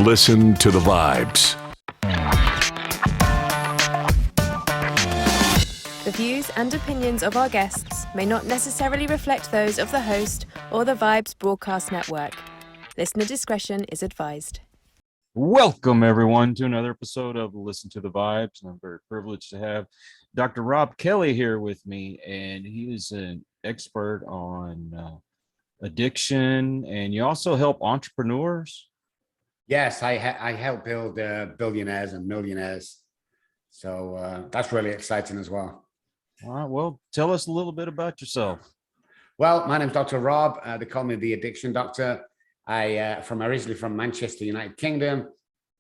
Listen to the vibes. The views and opinions of our guests may not necessarily reflect those of the host or the Vibes Broadcast Network. Listener discretion is advised. Welcome, everyone, to another episode of Listen to the Vibes. And I'm very privileged to have Dr. Robb Kelly here with me, and he is an expert on addiction, and you also help entrepreneurs. Yes, I help build billionaires and millionaires. So that's really exciting as well. All right, well, tell us a little bit about yourself. Well, my name's Dr. Robb. They call me the Addiction Doctor. I'm originally from Manchester, United Kingdom.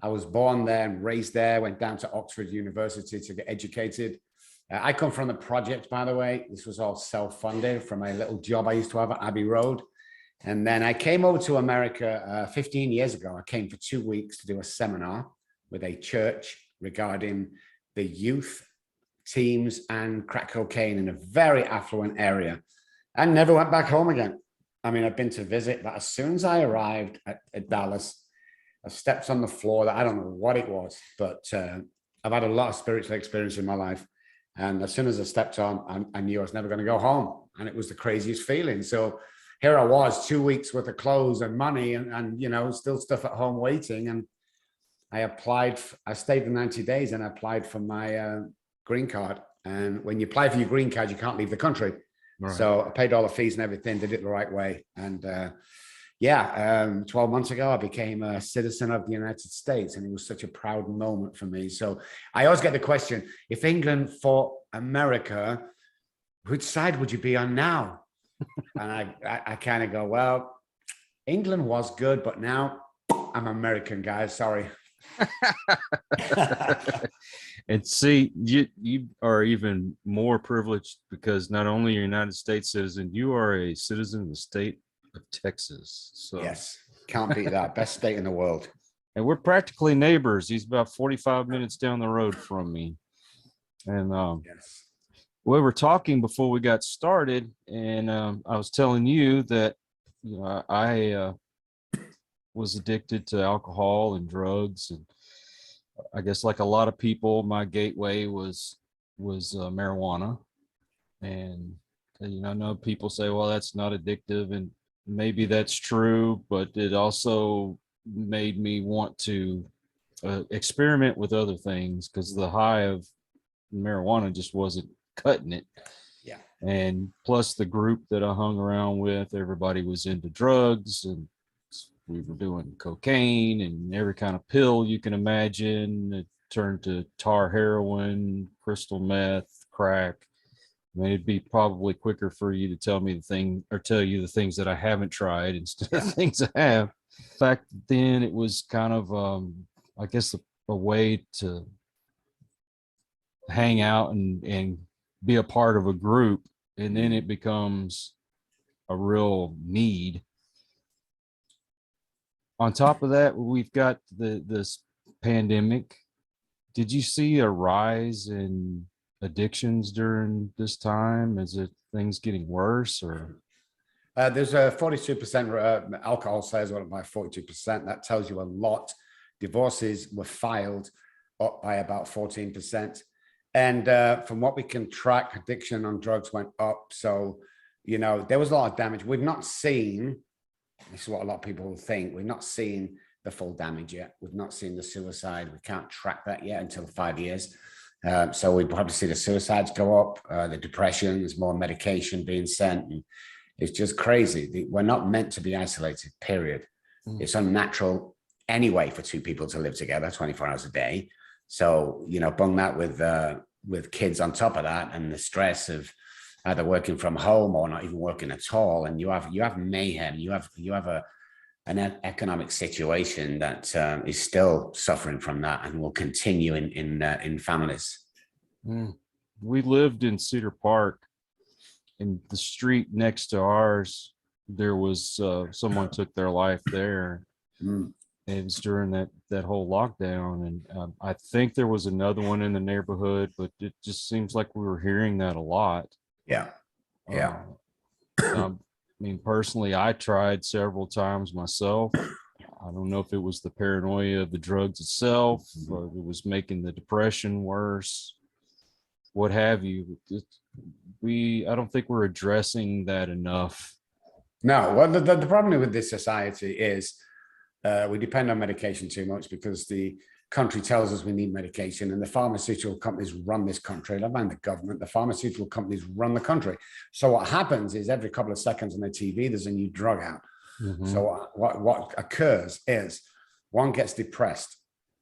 I was born there and raised there, went down to Oxford University to get educated. I come from the project, by the way. This was all self-funded from a little job I used to have at Abbey Road. And then I came over to America 15 years ago. I came for 2 weeks to do a seminar with a church regarding the youth, teens, and crack cocaine in a very affluent area. I never went back home again. I mean, I've been to visit, but as soon as I arrived at Dallas, I stepped on the floor that I don't know what it was, but I've had a lot of spiritual experience in my life. And as soon as I stepped on, I knew I was never going to go home. And it was the craziest feeling. So here I was, 2 weeks worth of clothes and money and you know, still stuff at home waiting. And I stayed for 90 days and I applied for my green card. And when you apply for your green card, you can't leave the country. Right. So I paid all the fees and everything, did it the right way. And 12 months ago, I became a citizen of the United States. And it was such a proud moment for me. So I always get the question, if England fought America, which side would you be on now? And I kind of go, well, England was good, but now I'm American, guys. Sorry. And see, you are even more privileged because not only are you a United States citizen, you are a citizen of the state of Texas. So yes, can't beat that. Best state in the world. And we're practically neighbors. He's about 45 minutes down the road from me. And yes. We were talking before we got started, and I was telling you that I was addicted to alcohol and drugs, and I guess like a lot of people, my gateway was marijuana. And I know people say, well, that's not addictive, and maybe that's true, but it also made me want to experiment with other things because the high of marijuana just wasn't cutting it. Yeah. And plus the group that I hung around with, everybody was into drugs, and we were doing cocaine and every kind of pill you can imagine. It turned to tar heroin, crystal meth, crack. I mean, it'd be probably quicker for you to tell you the things that I haven't tried instead of things I have. Back then it was kind of I guess a way to hang out and be a part of a group, and then it becomes a real need. On top of that, we've got this pandemic. Did you see a rise in addictions during this time? Is it things getting worse, or? There's a 42% alcohol sales went up by 42%. That tells you a lot. Divorces were filed up by about 14%. And from what we can track, addiction on drugs went up. So, there was a lot of damage. We've not seen, this is what a lot of people think, we've not seen the full damage yet. We've not seen the suicide. We can't track that yet until 5 years. So we'd probably see the suicides go up, the depression, there's more medication being sent. And it's just crazy. We're not meant to be isolated, period. It's unnatural anyway for two people to live together 24 hours a day. So, bung that with kids on top of that, and the stress of either working from home or not even working at all, and you have mayhem. You have an economic situation that is still suffering from that, and will continue in families. We lived in Cedar Park, and the street next to ours, there was someone took their life there. It was during that whole lockdown, and I think there was another one in the neighborhood, but it just seems like we were hearing that a lot. Yeah. I mean, personally, I tried several times myself. I don't know if it was the paranoia of the drugs itself, or if it was making the depression worse, what have you. I don't think we're addressing that enough. No, well, the problem with this society is we depend on medication too much because the country tells us we need medication, and the pharmaceutical companies run this country. Never mind the government, the pharmaceutical companies run the country. So what happens is every couple of seconds on the TV, there's a new drug out. Mm-hmm. So what occurs is one gets depressed.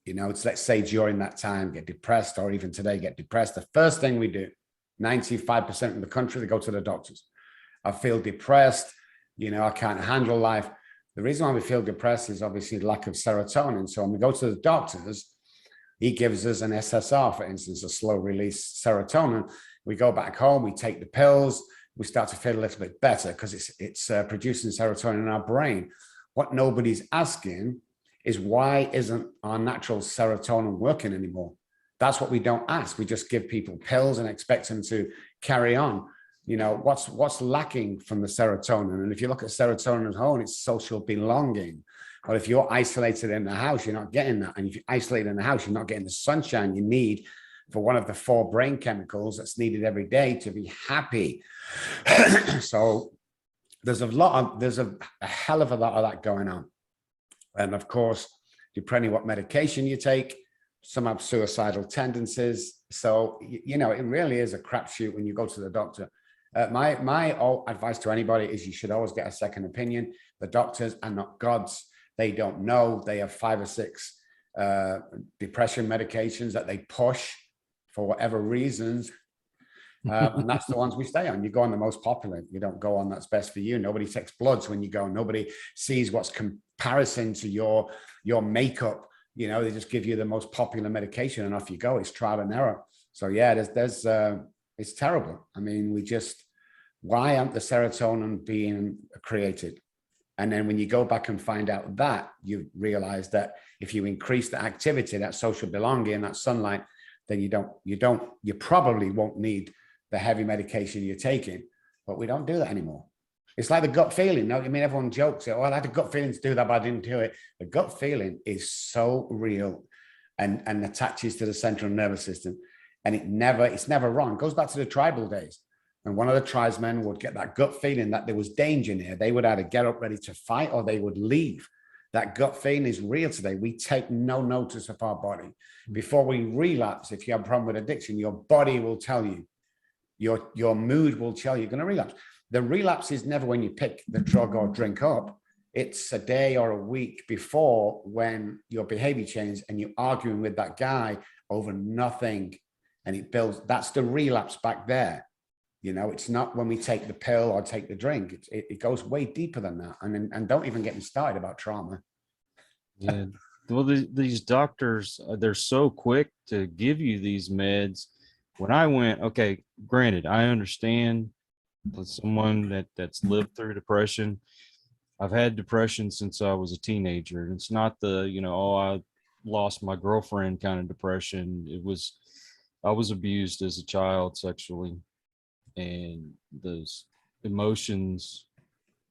You know, it's, let's say during that time, get depressed, or even today get depressed. The first thing we do, 95% of the country, they go to the doctors. I feel depressed. You know, I can't handle life. The reason why we feel depressed is obviously lack of serotonin. So when we go to the doctors, he gives us an SSR, for instance, a slow release serotonin. We go back home, we take the pills, we start to feel a little bit better because it's producing serotonin in our brain. What nobody's asking is, why isn't our natural serotonin working anymore? That's what we don't ask. We just give people pills and expect them to carry on. You know, what's lacking from the serotonin? And if you look at serotonin at home, it's social belonging. Well, if you're isolated in the house, you're not getting that. And if you're isolated in the house, you're not getting the sunshine you need for one of the 4 brain chemicals that's needed every day to be happy. So there's a hell of a lot of that going on. And of course, depending what medication you take, some have suicidal tendencies. So, you know, it really is a crapshoot when you go to the doctor. My advice to anybody is you should always get a second opinion. The doctors are not gods. They don't know. They have 5 or 6 depression medications that they push for whatever reasons. And that's the ones we stay on. You go on the most popular. You don't go on that's best for you. Nobody takes bloods when you go. Nobody sees what's comparison to your makeup. You know, they just give you the most popular medication and off you go. It's trial and error. So yeah, it's terrible. I mean, why aren't the serotonin being created? And then when you go back and find out that, you realize that if you increase the activity, that social belonging, that sunlight, then you probably won't need the heavy medication you're taking. But we don't do that anymore. It's like the gut feeling. No, I mean, everyone jokes, oh, I had a gut feeling to do that, but I didn't do it. The gut feeling is so real and attaches to the central nervous system. And it's never wrong. It goes back to the tribal days. And one of the tribesmen would get that gut feeling that there was danger near. They would either get up ready to fight or they would leave. That gut feeling is real today. We take no notice of our body. Before we relapse, if you have a problem with addiction, your body will tell you. Your mood will tell you you're going to relapse. The relapse is never when you pick the drug or drink up. It's a day or a week before, when your behavior changes and you're arguing with that guy over nothing. And it builds, that's the relapse back there. You know, it's not when we take the pill or take the drink. It goes way deeper than that. And don't even get me started about trauma. Yeah. Well, these doctors, they're so quick to give you these meds. When I went, okay, granted, I understand someone that's lived through depression. I've had depression since I was a teenager. And it's not the, you know, oh, I lost my girlfriend kind of depression. I was abused as a child sexually. And those emotions,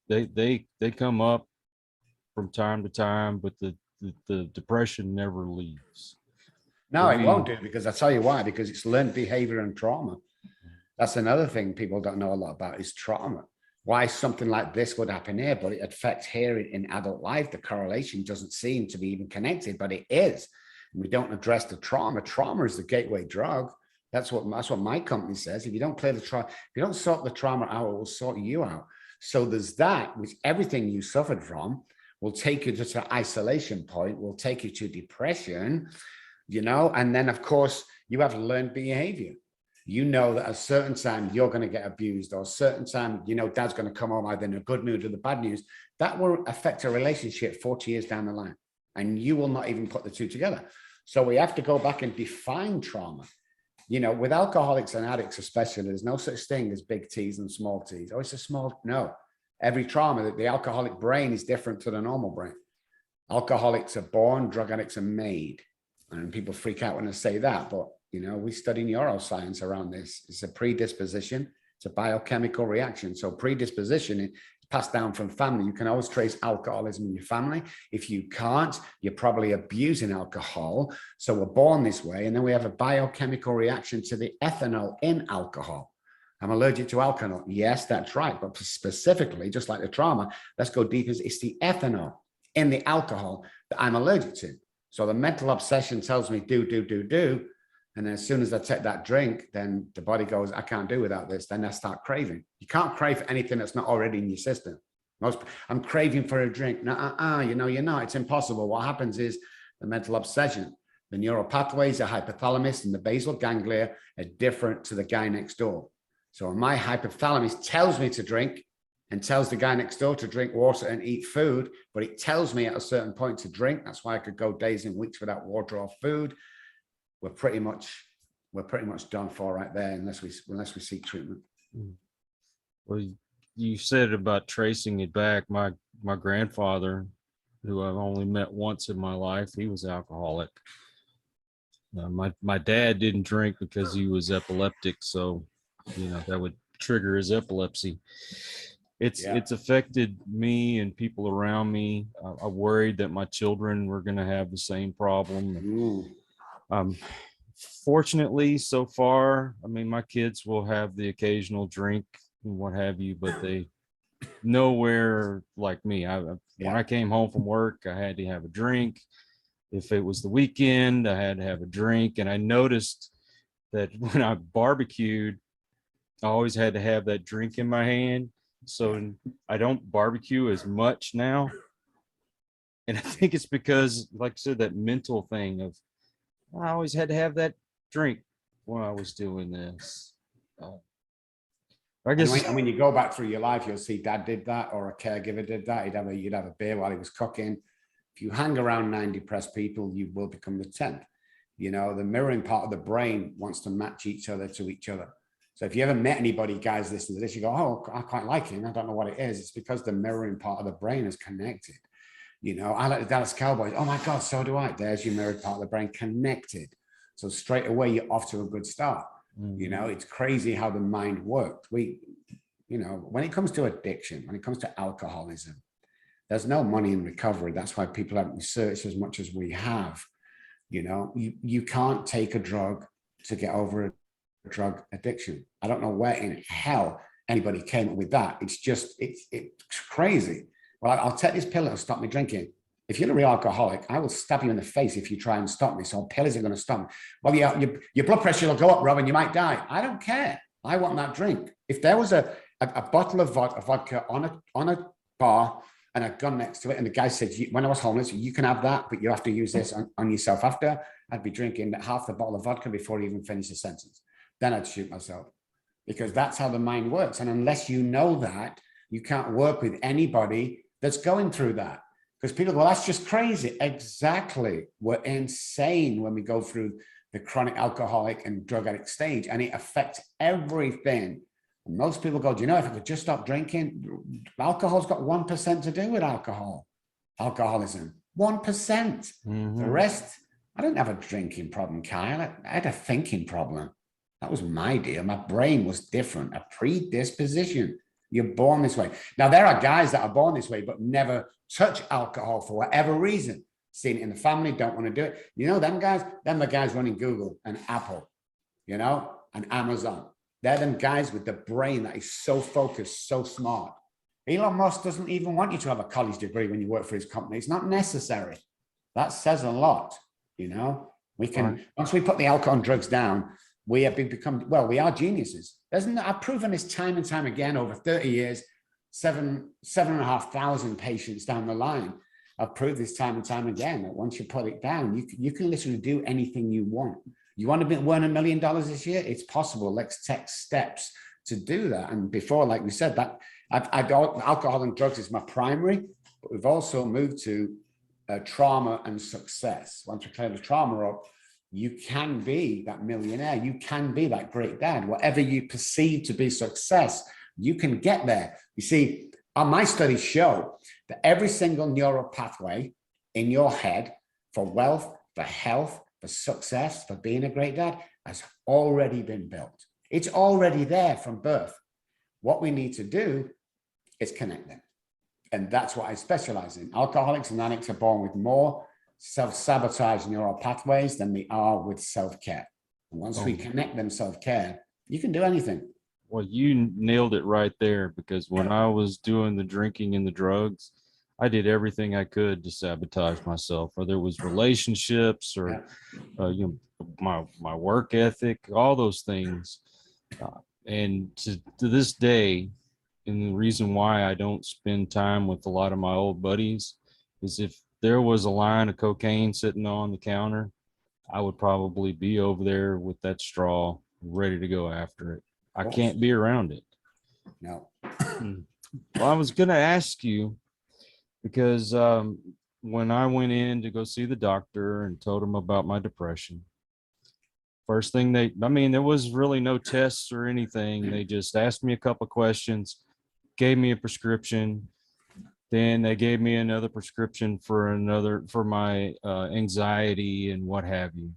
they come up from time to time, but the depression never leaves. No, it won't do, because I tell you why, because it's learned behavior and trauma. That's another thing people don't know a lot about, is trauma. Why something like this would happen here, but it affects here in adult life. The correlation doesn't seem to be even connected, but it is. And we don't address the trauma. Trauma is the gateway drug. That's what my company says. If you don't clear the trauma, if you don't sort the trauma out, it will sort you out. So there's that, which everything you suffered from will take you to an isolation point, will take you to depression, you know, and then of course you have learned behavior. You know that at a certain time you're going to get abused, or a certain time, you know, dad's going to come home either in a good mood or the bad news. That will affect a relationship 40 years down the line, and you will not even put the two together. So we have to go back and define trauma. You know, with alcoholics and addicts especially, there's no such thing as big T's and small T's. Oh, it's a small, no. Every trauma, the alcoholic brain is different to the normal brain. Alcoholics are born, drug addicts are made. And people freak out when I say that, but you know, we study neuroscience around this. It's a predisposition. It's a biochemical reaction. So predisposition passed down from family. You can always trace alcoholism in your family. If you can't, you're probably abusing alcohol. So we're born this way. And then we have a biochemical reaction to the ethanol in alcohol. I'm allergic to alcohol. Yes, that's right. But specifically, just like the trauma, let's go deeper. It's the ethanol in the alcohol that I'm allergic to. So the mental obsession tells me do. And then as soon as I take that drink, then the body goes, I can't do without this. Then I start craving. You can't crave for anything that's not already in your system. I'm craving for a drink. No, you know, you're not. It's impossible. What happens is the mental obsession. The neural pathways, the hypothalamus and the basal ganglia are different to the guy next door. So my hypothalamus tells me to drink and tells the guy next door to drink water and eat food, but it tells me at a certain point to drink. That's why I could go days and weeks without water or food. We're pretty much done for right there unless we seek treatment. Well, you said about tracing it back. My grandfather, who I've only met once in my life, he was alcoholic. My dad didn't drink because he was epileptic, so you know that would trigger his epilepsy. It's affected me and people around me. I worried that my children were going to have the same problem. Fortunately, so far, I mean, my kids will have the occasional drink and what have you, but they nowhere like me. When I came home from work, I had to have a drink. If it was the weekend, I had to have a drink. And I noticed that when I barbecued, I always had to have that drink in my hand. So I don't barbecue as much now. And I think it's because, like I said, that mental thing of I always had to have that drink when I was doing this. I guess. And when you go back through your life, you'll see dad did that or a caregiver did that. You'd have a beer while he was cooking. If you hang around 9 depressed people, you will become the 10th. You know, the mirroring part of the brain wants to match each other to each other. So if you ever met anybody, guys, listen to this, you go, oh, I quite like him. I don't know what it is. It's because the mirroring part of the brain is connected. You know, I like the Dallas Cowboys. Oh my God, so do I. There's your mirrored part of the brain connected. So straight away, you're off to a good start. You know, it's crazy how the mind works. You know, when it comes to addiction, when it comes to alcoholism, there's no money in recovery. That's why people haven't researched as much as we have. You know, you can't take a drug to get over a drug addiction. I don't know where in hell anybody came up with that. It's just, it's crazy. Well, I'll take this pill, it'll stop me drinking. If you're a real alcoholic, I will stab you in the face if you try and stop me. So a pill isn't going to stop me. Well, your blood pressure will go up, Rob, and you might die. I don't care. I want that drink. If there was a bottle of vodka on a bar and a gun next to it, and the guy said, when I was homeless, you can have that, but you have to use this on yourself after, I'd be drinking half the bottle of vodka before he even finished the sentence. Then I'd shoot myself, because that's how the mind works. And unless you know that, you can't work with anybody that's going through that. Because people go, well, that's just crazy. Exactly. We're insane when we go through the chronic alcoholic and drug addict stage, and it affects everything. And most people go, do you know, if I could just stop drinking, alcohol's got 1% to do with alcoholism. 1%. The rest, I didn't have a drinking problem, Kyle. I had a thinking problem. That was my deal. My brain was different, a predisposition. You're born this way. Now, there are guys that are born this way, but never touch alcohol for whatever reason. Seen it in the family, don't want to do it. You know, them guys, them the guys running Google and Apple, you know, and Amazon. They're them guys with the brain that is so focused, so smart. Elon Musk doesn't even want you to have a college degree when you work for his company. It's not necessary. That says a lot, you know. We can, once we put the alcohol and drugs down, we have become, well, we are geniuses. I've proven this time and time again over 30 years, 7,500 patients down the line. I've proved this time and time again that once you put it down, you can literally do anything you want. You want to win $1 million this year? It's possible. Let's take steps to do that. And before, like we said, that alcohol and drugs is my primary, but we've also moved to trauma and success. Once we clear the trauma up, you can be that millionaire. You can be that great dad. Whatever you perceive to be success, you can get there. You see, my studies show that every single neural pathway in your head for wealth, for health, for success, for being a great dad has already been built. It's already there from birth. What we need to do It's connecting. And that's what I specialize in. Alcoholics and addicts are born with more self-sabotage neural pathways than they are with self-care. And once we connect them self-care, you can do anything. Well, you nailed it right there, because when I was doing the drinking and the drugs, I did everything I could to sabotage myself, whether it was relationships or my work ethic, all those things. And to this day, and the reason why I don't spend time with a lot of my old buddies is if there was a line of cocaine sitting on the counter, I would probably be over there with that straw ready to go after it. I can't be around it. No. Well, I was going to ask you, because when I went in to go see the doctor and told him about my depression, first thing there was really no tests or anything. They just asked me a couple of questions, gave me a prescription. Then they gave me another prescription for my anxiety and what have you.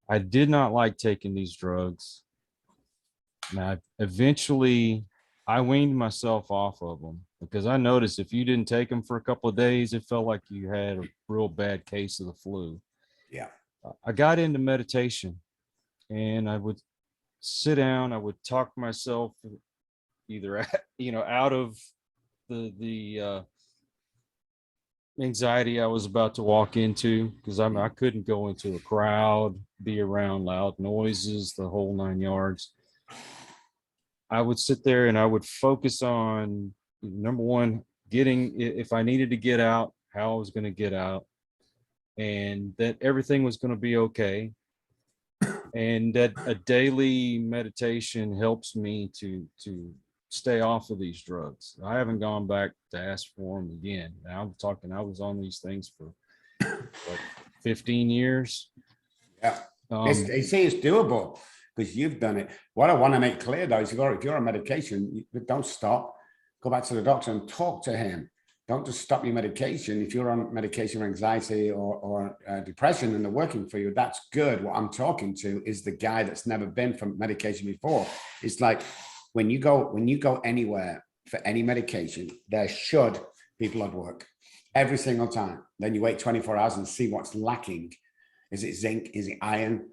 I did not like taking these drugs. Now, eventually I weaned myself off of them, because I noticed if you didn't take them for a couple of days, it felt like you had a real bad case of the flu. Yeah. I got into meditation, and I would sit down, I would talk myself either out of the anxiety I was about to walk into, because I couldn't go into a crowd, be around loud noises, the whole 9 yards. I would sit there and I would focus on, number one, if I needed to get out, how I was going to get out, and that everything was going to be okay. And that a daily meditation helps me to stay off of these drugs. I haven't gone back to ask for them again. Now I'm talking, I was on these things for like 15 years. Yeah. They say it's doable because you've done it. What I want to make clear though is if you're on medication, don't stop. Go back to the doctor and talk to him. Don't just stop your medication. If you're on medication for anxiety or depression and they're working for you, that's good. What I'm talking to is the guy that's never been from medication before. It's like when you go anywhere for any medication, there should be blood work every single time. Then you wait 24 hours and see what's lacking. Is it zinc? Is it iron?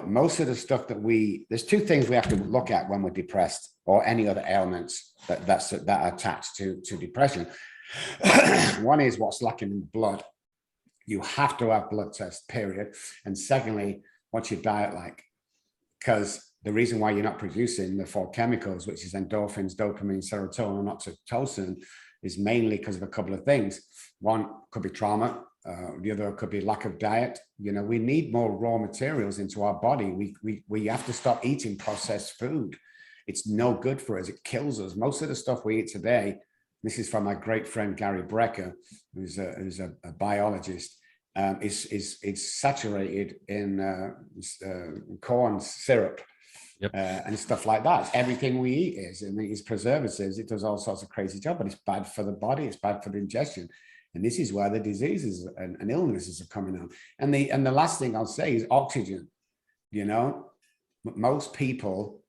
Most of the stuff there's two things we have to look at when we're depressed or any other ailments that are attached to depression. One is what's lacking in the blood. You have to have blood tests, period. And secondly, what's your diet like? Because the reason why you're not producing the four chemicals, which is endorphins, dopamine, serotonin, and oxytocin, is mainly because of a couple of things. One could be trauma. The other could be lack of diet. We need more raw materials into our body. We have to stop eating processed food. It's no good for us. It kills us. Most of the stuff we eat today, this is from my great friend Gary Brecker, who's a biologist, is saturated in corn syrup. Yep. And stuff like that. Everything we eat is, and it's preservatives. It does all sorts of crazy job, but it's bad for the body. It's bad for the ingestion. And this is where the diseases and illnesses are coming on. And the last thing I'll say is oxygen. Most people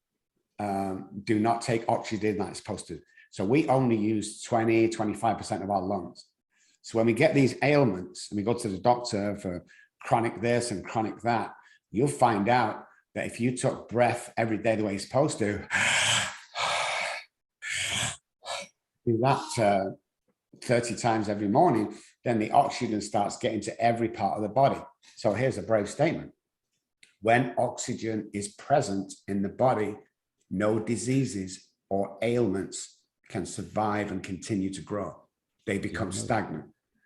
do not take oxygen like it's supposed to. So we only use 25% of our lungs. So when we get these ailments and we go to the doctor for chronic this and chronic that, you'll find out that if you took breath every day the way you're supposed to, do that 30 times every morning, then the oxygen starts getting to every part of the body. So here's a brave statement. When oxygen is present in the body, no diseases or ailments can survive and continue to grow. They become stagnant.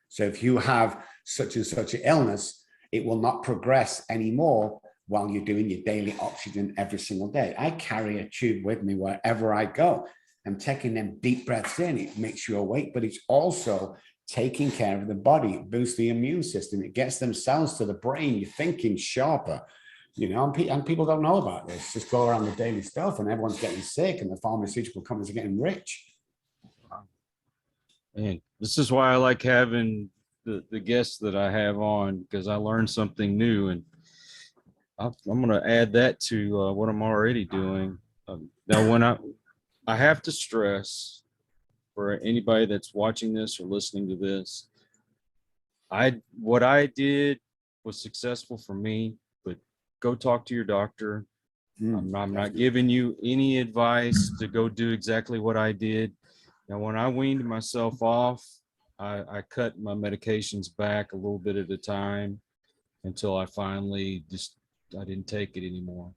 So if you have such and such an illness, it will not progress anymore while you're doing your daily oxygen every single day. I carry a tube with me wherever I go. I'm taking them deep breaths in. It makes you awake, but it's also taking care of the body. It boosts the immune system. It gets them cells to the brain. You're thinking sharper, and people don't know about this. Just go around the daily stuff and everyone's getting sick and the pharmaceutical companies are getting rich. And this is why I like having the guests that I have on, because I learned something new, and I'm going to add that to what I'm already doing. Now, when I have to stress for anybody that's watching this or listening to this. What I did was successful for me, but go talk to your doctor. I'm not giving you any advice to go do exactly what I did. Now, when I weaned myself off, I cut my medications back a little bit at a time until I finally I didn't take it anymore.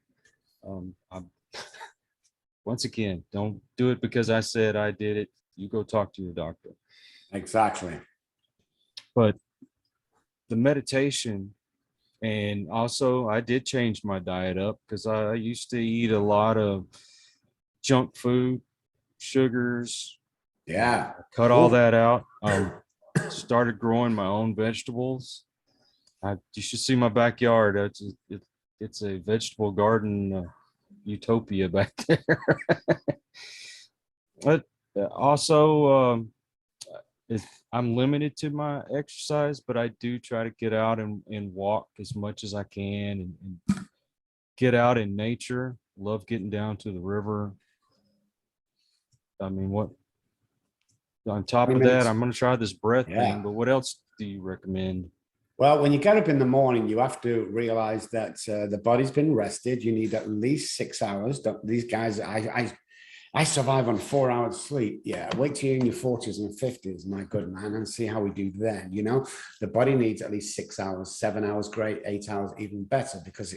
Once again, don't do it because I said I did it. You go talk to your doctor. Exactly. But the meditation, and also I did change my diet up because I used to eat a lot of junk food, sugars. Yeah. Cut all that out. Started growing my own vegetables. You should see my backyard. It's a vegetable garden utopia back there. But also, I'm limited to my exercise, but I do try to get out and walk as much as I can and get out in nature. Love getting down to the river. I mean, on top of that, I'm going to try this breath thing, but what else do you recommend? Well, when you get up in the morning, you have to realize that the body's been rested. You need at least 6 hours. These guys, I survive on 4 hours sleep. Yeah, wait till you're in your 40s and 50s, my good man, and see how we do then. You know, the body needs at least 6 hours, 7 hours, great, 8 hours, even better, because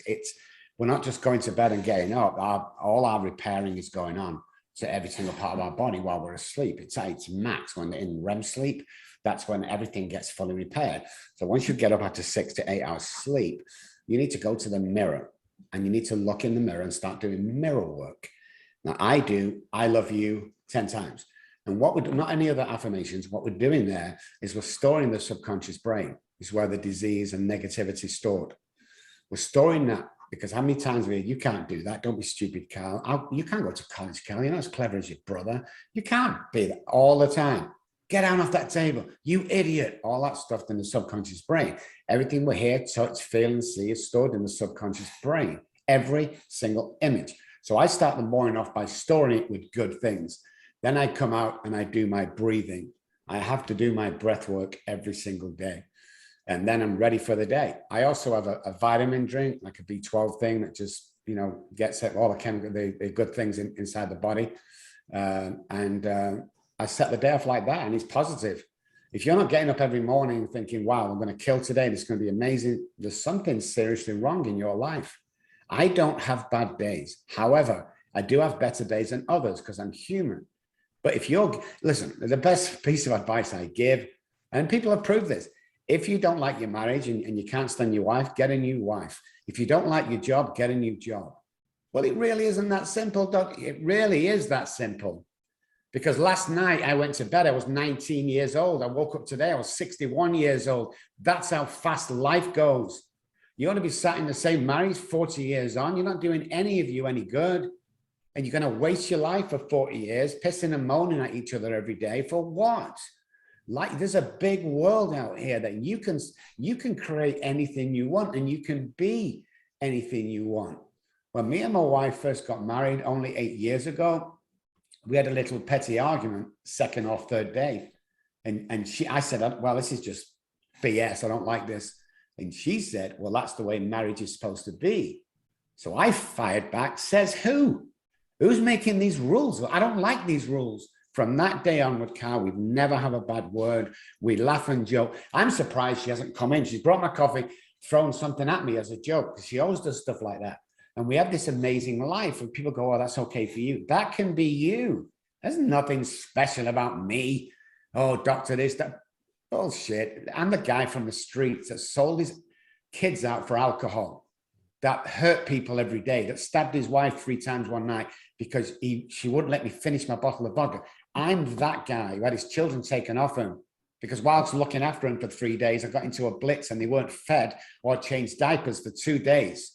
we're not just going to bed and getting up. All our repairing is going on to every single part of our body while we're asleep. It's at its max when in REM sleep. That's when everything gets fully repaired. So once you get up after 6 to 8 hours sleep, you need to go to the mirror and you need to look in the mirror and start doing mirror work. Now I love you 10 times. And what we're not any other affirmations, what we're doing there is we're storing the subconscious brain. Is where the disease and negativity is stored. We're storing that because how many times you can't do that. Don't be stupid, Carl. You can't go to college, Carl. You're not as clever as your brother. You can't be that all the time. Get down off that table, you idiot. All that stuff in the subconscious brain. Everything we're here, touch, feel, and see is stored in the subconscious brain. Every single image. So I start the morning off by storing it with good things. Then I come out and I do my breathing. I have to do my breath work every single day. And then I'm ready for the day. I also have a vitamin drink, like a B12 thing that just, gets all the chemical, the good things inside the body. I set the day off like that, and it's positive. If you're not getting up every morning thinking, wow, I'm going to kill today, and it's going to be amazing, there's something seriously wrong in your life. I don't have bad days. However, I do have better days than others because I'm human. But listen, the best piece of advice I give, and people have proved this, if you don't like your marriage and you can't stand your wife, get a new wife. If you don't like your job, get a new job. Well, it really isn't that simple, Doc. It really is that simple. Because last night I went to bed, I was 19 years old. I woke up today, I was 61 years old. That's how fast life goes. You want to be sat in the same marriage 40 years on, you're not doing any of you any good. And you're going to waste your life for 40 years, pissing and moaning at each other every day for what? Like, there's a big world out here that you can create anything you want and you can be anything you want. When me and my wife first got married only 8 years ago, we had a little petty argument, second or third day. And I said, well, this is just BS. I don't like this. And she said, well, that's the way marriage is supposed to be. So I fired back, says who? Who's making these rules? I don't like these rules. From that day onward, Carl, we've never had a bad word. We laugh and joke. I'm surprised she hasn't come in. She's brought my coffee, thrown something at me as a joke, because she always does stuff like that. And we have this amazing life where people go, oh, that's okay for you. That can be you. There's nothing special about me. Oh, doctor, this, that. Bullshit. I'm the guy from the streets that sold his kids out for alcohol, that hurt people every day, that stabbed his wife 3 times one night because she wouldn't let me finish my bottle of vodka. I'm that guy who had his children taken off him because whilst looking after him for 3 days, I got into a blitz and they weren't fed or changed diapers for 2 days.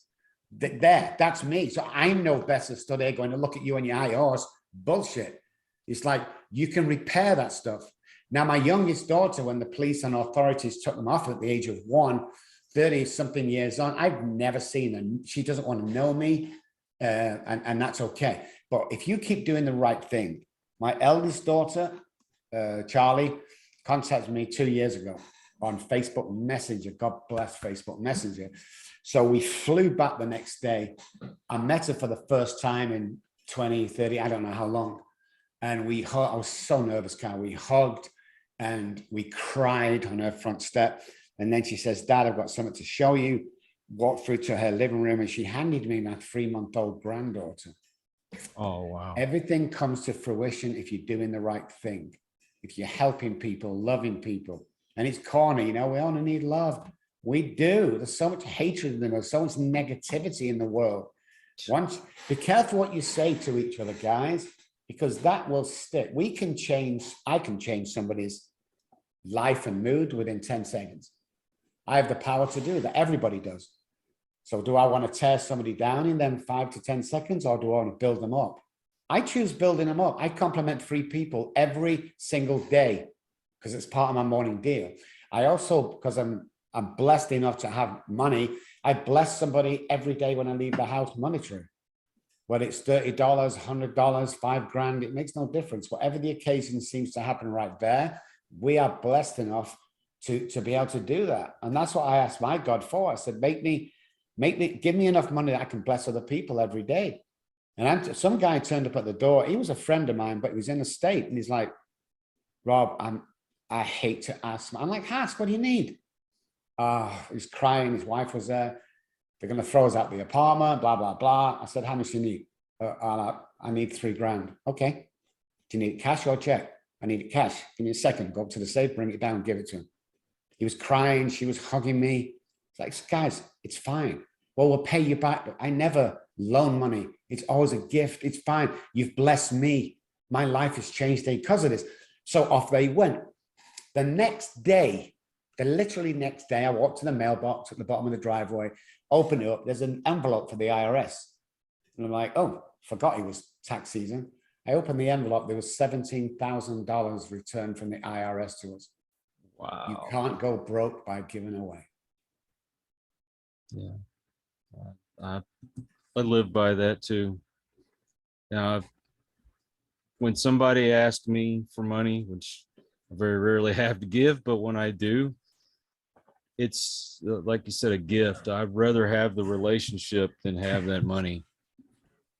That's me. So I'm no better stood there going to look at you and your high horse. Bullshit. It's like you can repair that stuff. Now, my youngest daughter, when the police and authorities took them off at the age of 1, 30-something years on, I've never seen her. She doesn't want to know me, and that's okay. But if you keep doing the right thing, my eldest daughter, Charlie, contacted me 2 years ago on Facebook Messenger. God bless Facebook Messenger. So we flew back the next day. I met her for the first time in 20, 30, I don't know how long. And I was so nervous, Carl. We hugged and we cried on her front step. And then she says, Dad, I've got something to show you. Walked through to her living room and she handed me my 3-month-old granddaughter. Oh, wow. Everything comes to fruition if you're doing the right thing. If you're helping people, loving people. And it's corny, we only need love. We do. There's so much hatred in us, so much negativity in the world. Be careful what you say to each other, guys, because that will stick. I can change somebody's life and mood within 10 seconds. I have the power to do that. Everybody does. So do I want to tear somebody down in them 5 to 10 seconds, or do I want to build them up? I choose building them up. I compliment 3 people every single day because it's part of my morning deal. I also, because I'm blessed enough to have money, I bless somebody every day when I leave the house monetary. Whether it's $30, $100, $5,000, it makes no difference. Whatever the occasion seems to happen right there, we are blessed enough to be able to do that. And that's what I asked my God for. I said, give me enough money that I can bless other people every day. And some guy turned up at the door. He was a friend of mine, but he was in the state. And he's like, Rob, I hate to ask. I'm like, ask, what do you need? He's crying. His wife was there. They're going to throw us out the apartment, blah, blah, blah. I said, how much do you need? I need $3,000. Okay. Do you need cash or check? I need it cash. Give me a second. Go up to the safe, bring it down, give it to him. He was crying. She was hugging me. It's like, guys, it's fine. Well, we'll pay you back. I never loan money. It's always a gift. It's fine. You've blessed me. My life has changed because of this. So off they went. The next day, literally next day, I walked to the mailbox at the bottom of the driveway, opened it up. There's an envelope for the IRS. And I'm like, oh, forgot it was tax season. I opened the envelope. There was $17,000 returned from the IRS to us. Wow. You can't go broke by giving away. Yeah. I live by that too. Now, when somebody asks me for money, which I very rarely have to give, but when I do, it's like you said, a gift. I'd rather have the relationship than have that money,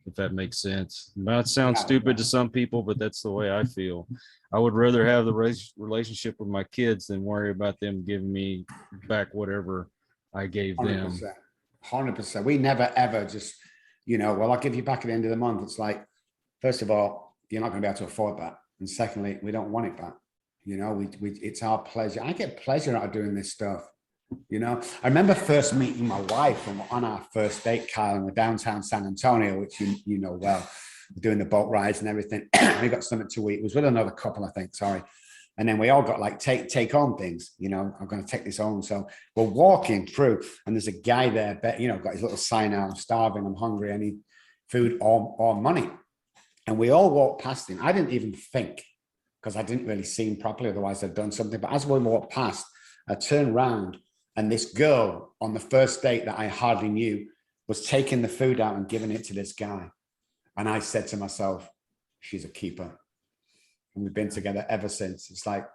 if that makes sense. It might sound stupid to some people, but that's the way I feel. I would rather have the relationship with my kids than worry about them giving me back whatever I gave them. 100%. We never, ever just, well, I'll give you back at the end of the month. It's like, first of all, you're not going to be able to afford that. And secondly, we don't want it back. It's our pleasure. I get pleasure out of doing this stuff. I remember first meeting my wife on our first date, Kyle, in the downtown San Antonio, which you know well, doing the boat rides and everything. We got something to eat. It was with another couple, I think, sorry. And then we all got like take home things, I'm going to take this home. So we're walking through and there's a guy there, got his little sign out, I'm starving, I'm hungry, I need food or money. And we all walked past him. I didn't even think because I didn't really see him properly. Otherwise I'd done something. But as we walked past, I turned around and this girl on the first date that I hardly knew was taking the food out and giving it to this guy. And I said to myself, she's a keeper. And we've been together ever since. It's like,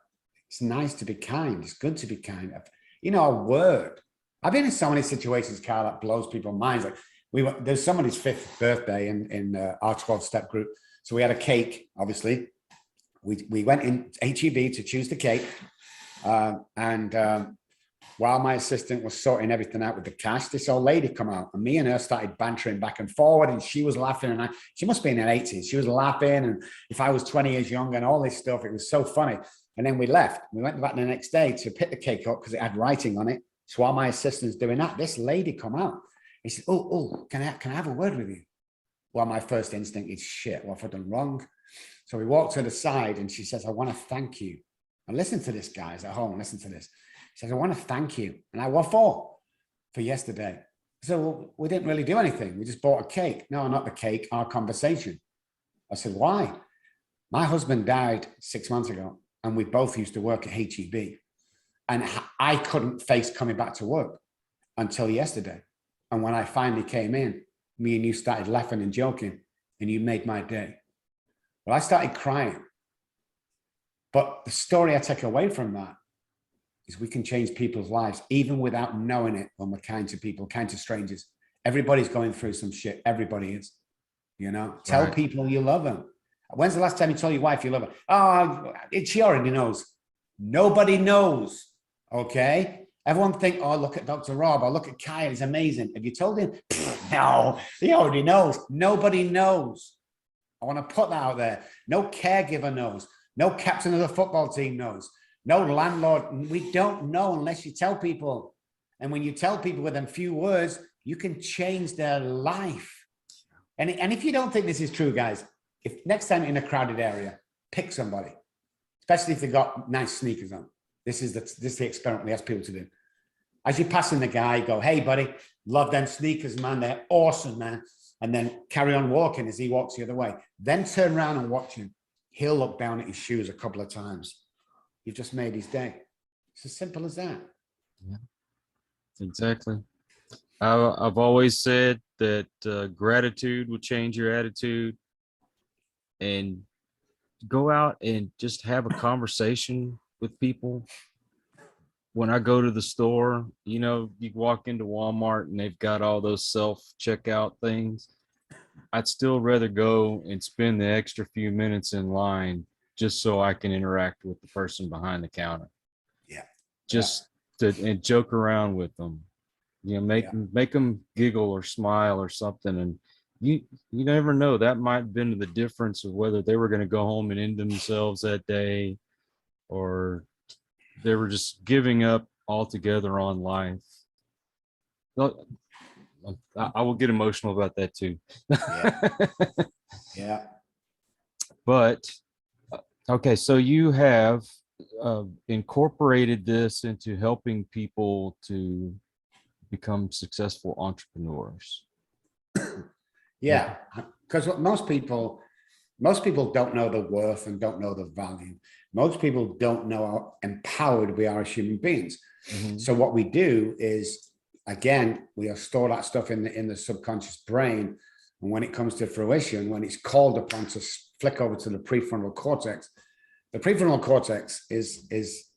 it's nice to be kind. It's good to be kind. A word. I've been in so many situations, Carl, that blows people's minds. Like there's somebody's 5th birthday in our 12-step group. So we had a cake, obviously. We went in HEB to choose the cake. While my assistant was sorting everything out with the cash, this old lady come out and me and her started bantering back and forward and she was laughing and she must be in her 80s. She was laughing and if I was 20 years young and all this stuff, it was so funny. And then we left. We went back the next day to pick the cake up because it had writing on it. So while my assistant's doing that, this lady come out. He said, oh, can I have a word with you? Well, my first instinct is shit, what have I done wrong? So we walked to the side and she says, I want to thank you. And listen to this, guys at home, listen to this. She says, I want to thank you. And I, what for? For yesterday. So well, we didn't really do anything. We just bought a cake. No, not the cake, our conversation. I said, why? My husband died 6 months ago and we both used to work at HEB. And I couldn't face coming back to work until yesterday. And when I finally came in, me and you started laughing and joking and you made my day. Well, I started crying. But the story I take away from that is we can change people's lives, even without knowing it, when we're kind to people, kind to strangers. Everybody's going through some shit. Everybody is, Tell people you love them. When's the last time you told your wife you love her? Oh, she already knows. Nobody knows, okay? Everyone think, oh, look at Dr. Robb, or look at Kyle, he's amazing. Have you told him? No, he already knows. Nobody knows. I want to put that out there. No caregiver knows. No captain of the football team knows. No landlord. We don't know unless you tell people. And when you tell people within few words, you can change their life. And if you don't think this is true, guys, if next time in a crowded area, pick somebody, especially if they've got nice sneakers on. This is the experiment we ask people to do. As you're passing the guy, go, hey, buddy, love them sneakers, man. They're awesome, man. And then carry on walking as he walks the other way. Then turn around and watch him. He'll look down at his shoes a couple of times. You've just made his day. It's as simple as that. Yeah, exactly. I've always said that gratitude will change your attitude, and go out and just have a conversation with people. When I go to the store, you walk into Walmart and they've got all those self-checkout things. I'd still rather go and spend the extra few minutes in line just so I can interact with the person behind the counter. Yeah. Just and joke around with them. Make them giggle or smile or something. And you never know, that might have been the difference of whether they were going to go home and end themselves that day, or they were just giving up altogether on life. I will get emotional about that too. Yeah. But okay, so you have incorporated this into helping people to become successful entrepreneurs. Yeah, because most people don't know the worth and don't know the value. Most people don't know how empowered we are as human beings. Mm-hmm. So what we do is, again, we store that stuff in the subconscious brain. And when it comes to fruition, when it's called upon to flick over to the prefrontal cortex, the prefrontal cortex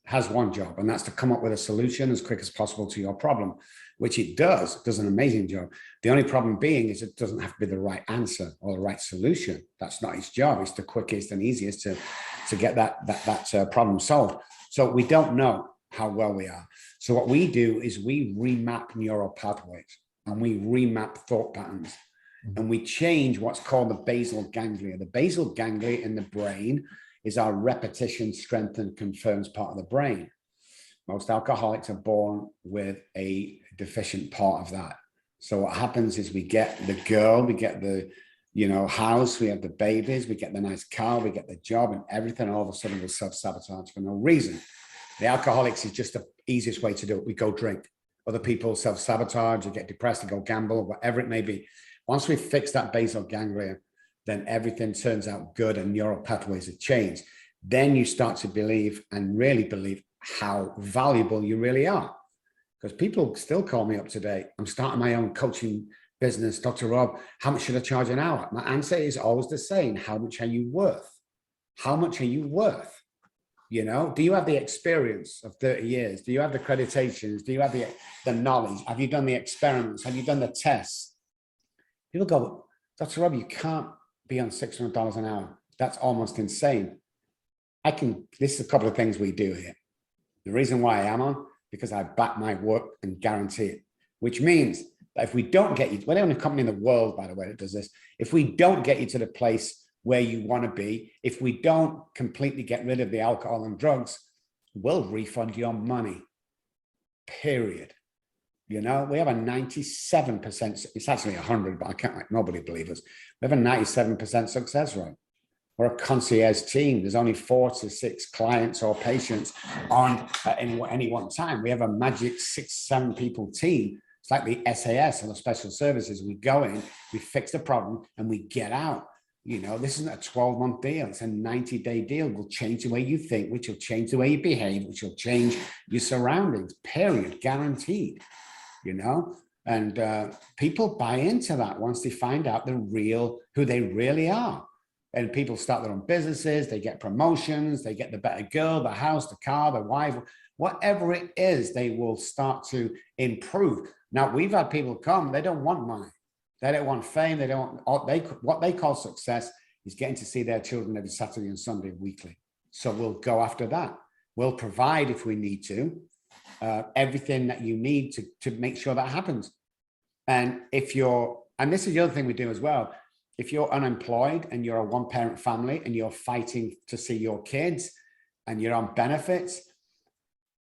has one job, and that's to come up with a solution as quick as possible to your problem, which it does an amazing job. The only problem being is it doesn't have to be the right answer or the right solution. That's not its job. It's the quickest and easiest to get that problem solved. So we don't know how well we are. So what we do is we remap neural pathways and we remap thought patterns, and we change what's called the basal ganglia. The basal ganglia in the brain is our repetition, strengthen, confirms part of the brain. Most alcoholics are born with a deficient part of that. So what happens is we get the girl, we get the house, we have the babies, we get the nice car, we get the job, and everything all of a sudden will self-sabotage for no reason. The alcoholics is just the easiest way to do it. We go drink. Other people self-sabotage, they get depressed, they go gamble, whatever it may be. Once we fix that basal ganglia, then everything turns out good and neural pathways have changed. Then you start to believe and really believe how valuable you really are. Because people still call me up today. I'm starting my own coaching business. Dr. Robb, how much should I charge an hour? My answer is always the same. How much are you worth? How much are you worth? Do you have the experience of 30 years? Do you have the accreditations? Do you have the knowledge? Have you done the experiments? Have you done the tests? People go, Dr. Robb, you can't be on $600 an hour. That's almost insane. This is a couple of things we do here. The reason why I am on, because I back my work and guarantee it, which means that if we don't get you, we're the only company in the world, by the way, that does this. If we don't get you to the place where you want to be, if we don't completely get rid of the alcohol and drugs, we'll refund your money, period. We have a 97%, it's actually 100, but I can't, nobody believes us. We have a 97% success rate. We're a concierge team. There's only 4 to 6 clients or patients on at any one time. We have a magic 6-7 people team. It's like the SAS or the special services. We go in, we fix the problem, and we get out. This isn't a 12-month deal. It's a 90-day deal. We'll change the way you think, which will change the way you behave, which will change your surroundings, period, guaranteed. And people buy into that once they find out who they really are. And people start their own businesses, they get promotions, they get the better girl, the house, the car, the wife, whatever it is, they will start to improve. Now, we've had people come, they don't want money. They don't want fame. They don't want, what they call success is getting to see their children every Saturday and Sunday weekly. So we'll go after that. We'll provide, if we need to, everything that you need to make sure that happens. And and this is the other thing we do as well. If you're unemployed and you're a one-parent family and you're fighting to see your kids and you're on benefits,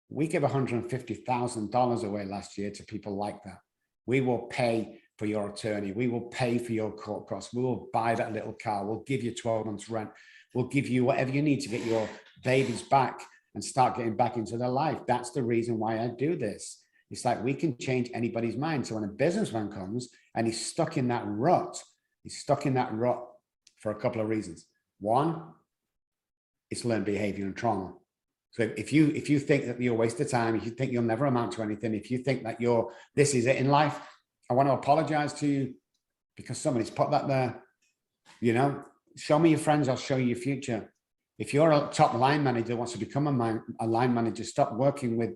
we give $150,000 away last year to people like that. We will pay for your attorney. We will pay for your court costs. We will buy that little car. We'll give you 12 months rent. We'll give you whatever you need to get your babies back and start getting back into their life. That's the reason why I do this. It's like we can change anybody's mind. So when a businessman comes and he's stuck in that rut, for a couple of reasons. One, it's learned behavior and trauma. So if you think that you're a waste of time, if you think you'll never amount to anything, if you think that this is it in life, I want to apologize to you because somebody's put that there. You know, show me your friends, I'll show you your future. If you're a top line manager that wants to become a line manager, stop working with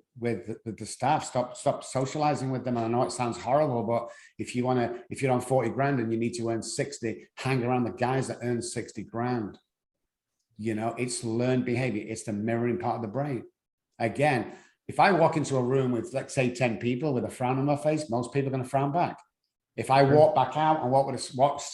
the staff, stop socializing with them. And I know it sounds horrible, but if you're on 40 grand and you need to earn 60, hang around the guys that earn 60 grand. You know, it's learned behavior. It's the mirroring part of the brain. Again, if I walk into a room with, let's say, 10 people with a frown on my face, most people are going to frown back. If I walk back out and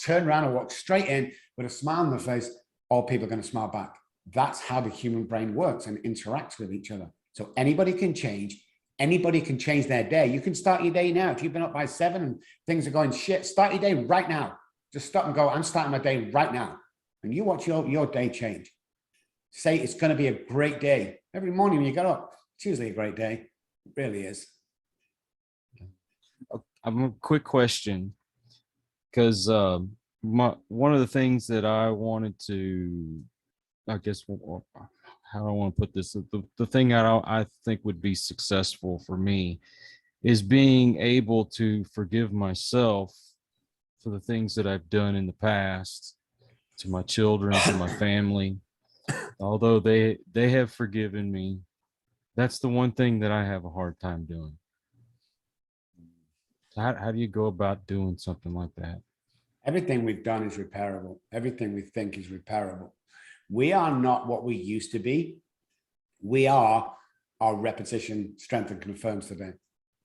turn around and walk straight in with a smile on my face, all people are going to smile back. That's how the human brain works and interacts with each other. So anybody can change. Anybody can change their day. You can start your day now. If you've been up by 7 and things are going shit, start your day right now. Just stop and go, I'm starting my day right now. And you watch your day change. Say it's going to be a great day. Every morning when you get up, it's usually a great day. It really is. A quick question, because one of the things that I wanted to, I guess, how do I want to put this? The thing I think would be successful for me is being able to forgive myself for the things that I've done in the past to my children, to my family. Although they have forgiven me, that's the one thing that I have a hard time doing. How do you go about doing something like that? Everything we've done is repairable. Everything we think is repairable. We are not what we used to be. We are our repetition, strength, and confirms today.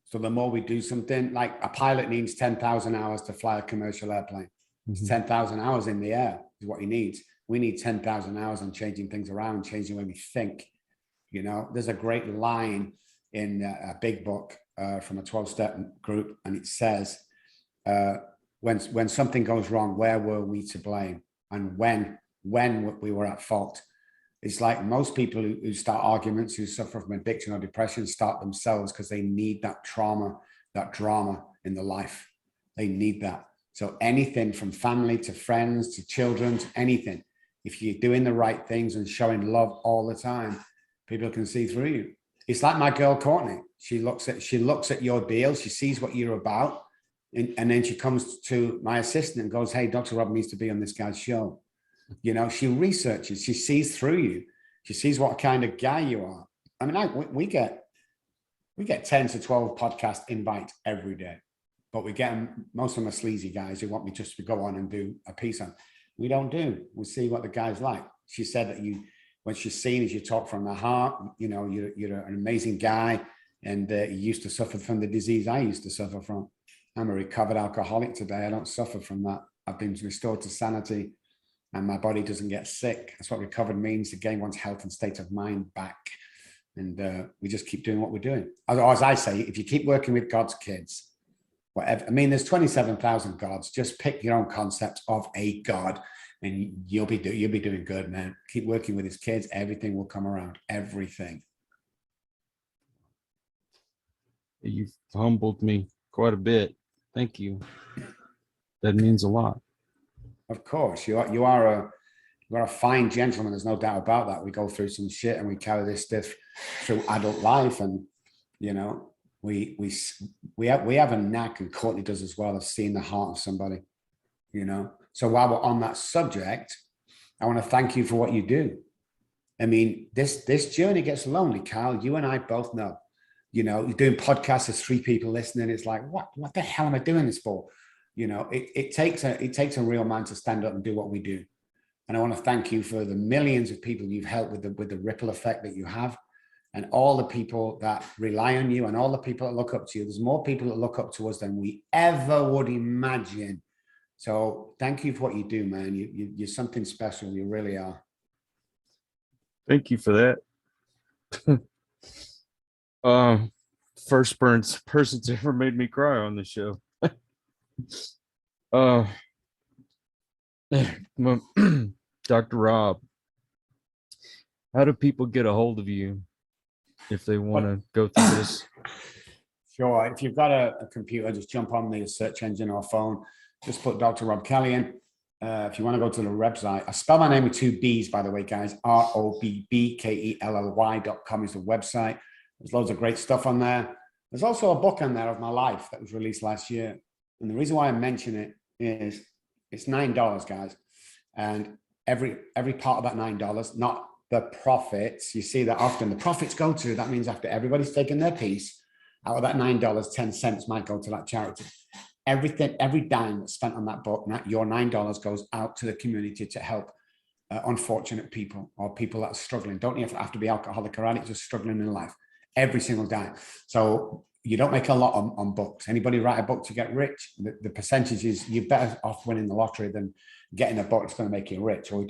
So the more we do something, like a pilot needs 10,000 hours to fly a commercial airplane. It's 10,000 hours in the air is what he needs. We need 10,000 hours on changing things around, changing the way we think. You know, there's a great line in a big book from a 12-step group, and it says, when something goes wrong, where were we to blame? And when we were at fault. It's like most people who start arguments, who suffer from addiction or depression, start themselves because they need that trauma, that drama in their life. They need that. So anything from family to friends to children to anything, if you're doing the right things and showing love all the time, people can see through you. It's like my girl Courtney. She looks at your deal, she sees what you're about, and then she comes to my assistant and goes, "Hey, Dr. Robb needs to be on this guy's show." You know, she researches, she sees through you, she sees what kind of guy you are. I mean, we get 10 to 12 podcast invites every day, but we get them, most of them are sleazy guys who want me just to go on and do a piece on. We don't do. We see what the guy's like. She said that when she's seen as you talk from the heart, you know, you're an amazing guy, and you used to suffer from the disease I used to suffer from. I'm a recovered alcoholic today. I don't suffer from that. I've been restored to sanity, and my body doesn't get sick. That's what recovered means, to gain one's health and state of mind back. And we just keep doing what we're doing. As I say, if you keep working with God's kids, whatever, I mean, there's 27,000 gods. Just pick your own concept of a God, and you'll be doing good, man. Keep working with his kids. Everything will come around. Everything. You've humbled me quite a bit. Thank you. That means a lot. Of course, you are a fine gentleman. There's no doubt about that. We go through some shit and we carry this stuff through adult life, and you know, we have a knack, and Courtney does as well, of seeing the heart of somebody. You know, so while we're on that subject, I want to thank you for what you do. I mean, this journey gets lonely, Carl. You and I both know. You know, you're doing podcasts, there's 3 people listening. It's like, what the hell am I doing this for? You know, it takes a real man to stand up and do what we do. And I want to thank you for the millions of people you've helped with the ripple effect that you have, and all the people that rely on you and all the people that look up to you. There's more people that look up to us than we ever would imagine. So thank you for what you do, man. You're something special. You really are. Thank you for that. First person's ever made me cry on the show. Dr. Robb, how do people get a hold of you if they want to go through this? Sure. If you've got a computer, just jump on the search engine or phone. Just put Dr. Robb Kelly in. If you want to go to the website, I spell my name with 2 B's, by the way, guys. ROBBKELLY.com is the website. There's loads of great stuff on there. There's also a book on there of my life that was released last year. And the reason why I mention it is it's $9, guys. And every part of that $9, not the profits. You see that often the profits go to, that means after everybody's taken their piece, out of that $9, 10 cents might go to that charity. Everything, every dime that's spent on that book, your $9 goes out to the community to help unfortunate people or people that are struggling. Don't even have to be alcoholic or addict, just struggling in life. Every single dime. So you don't make a lot on books. Anybody write a book to get rich? The percentage is you're better off winning the lottery than getting a book that's going to make you rich. Or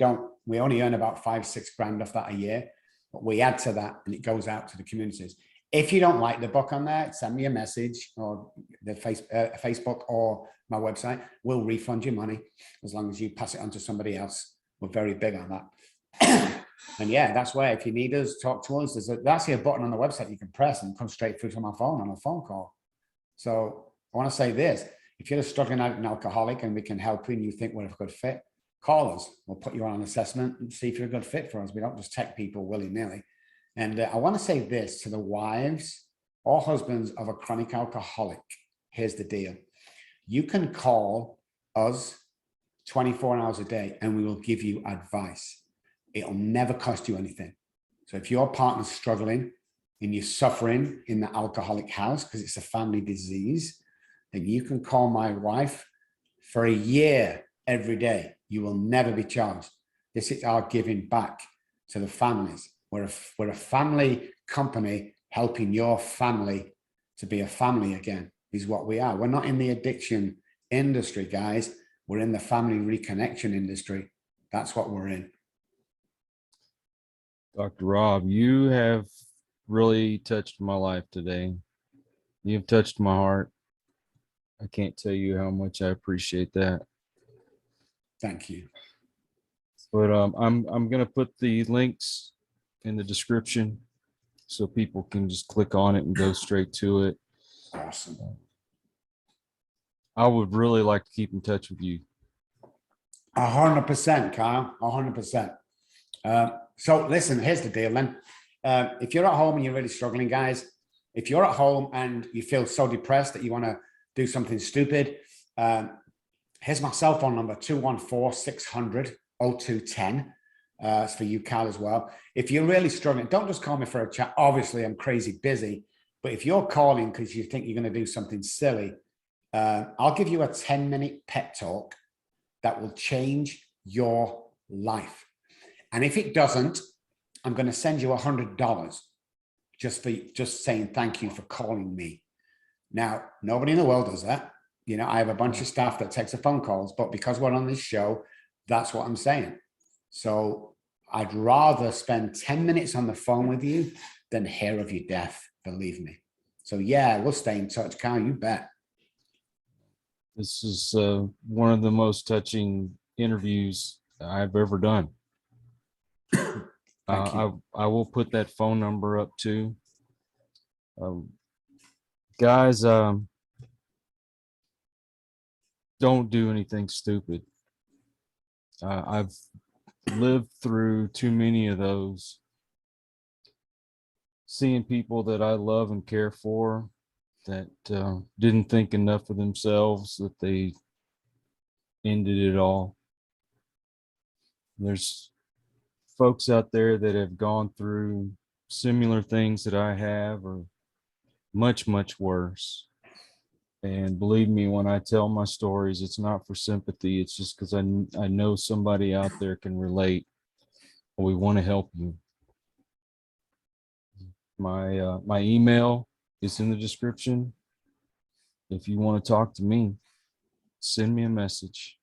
we only earn about 5-6 grand off that a year, but we add to that and it goes out to the communities. If you don't like the book on there, send me a message or the Facebook or my website. We'll refund your money as long as you pass it on to somebody else. We're very big on that. And yeah, that's where if you need us, talk to us. There's actually a button on the website you can press and come straight through to my phone on a phone call. So I want to say this. If you're struggling out an alcoholic and we can help you and you think we're a good fit, call us. We'll put you on an assessment and see if you're a good fit for us. We don't just take people willy-nilly. And I want to say this to the wives or husbands of a chronic alcoholic. Here's the deal. You can call us 24 hours a day and we will give you advice. It'll never cost you anything. So if your partner's struggling and you're suffering in the alcoholic house because it's a family disease, then you can call my wife for a year every day. You will never be charged. This is our giving back to the families. We're a family company helping your family to be a family again, is what we are. We're not in the addiction industry, guys. We're in the family reconnection industry. That's what we're in. Dr. Robb, you have really touched my life today. You've touched my heart. I can't tell you how much I appreciate that. Thank you. But I'm going to put the links in the description so people can just click on it and go straight to it. Awesome. I would really like to keep in touch with you. 100%, Kyle. 100%. So listen, here's the deal then. If you're at home and you're really struggling, guys, if you're at home and you feel so depressed that you want to do something stupid, here's my cell phone number, 214-600-0210. It's for you, Kyle, as well. If you're really struggling, don't just call me for a chat. Obviously, I'm crazy busy. But if you're calling because you think you're going to do something silly, I'll give you a 10-minute pep talk that will change your life. And if it doesn't, I'm going to send you $100 just saying thank you for calling me. Now, nobody in the world does that. You know, I have a bunch of staff that takes the phone calls, but because we're on this show, that's what I'm saying. So I'd rather spend 10 minutes on the phone with you than hear of your death, believe me. So yeah, we'll stay in touch, Kyle, you bet. This is one of the most touching interviews I've ever done. I will put that phone number up too. Guys, don't do anything stupid. I've lived through too many of those. Seeing people that I love and care for that didn't think enough of themselves, that they ended it all. There's folks out there that have gone through similar things that I have, or much, much worse. And believe me, when I tell my stories, it's not for sympathy. It's just because I know somebody out there can relate. We want to help you. My email is in the description. If you want to talk to me, send me a message.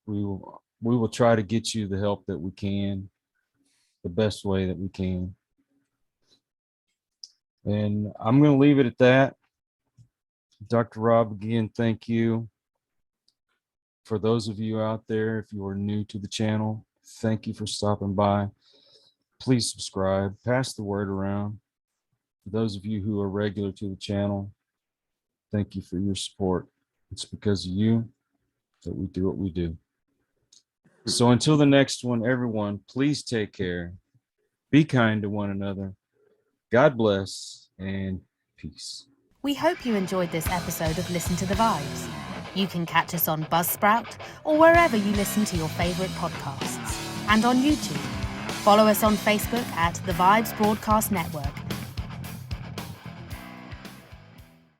We will try to get you the help that we can, the best way that we can. And I'm going to leave it at that. Dr. Robb, again, thank you. For those of you out there, if you are new to the channel, thank you for stopping by. Please subscribe, pass the word around. For those of you who are regular to the channel, thank you for your support. It's because of you that we do what we do. So until the next one, everyone, please take care. Be kind to one another. God bless and peace. We hope you enjoyed this episode of Listen to the Vibes. You can catch us on Buzzsprout or wherever you listen to your favourite podcasts. And on YouTube. Follow us on Facebook at The Vibes Broadcast Network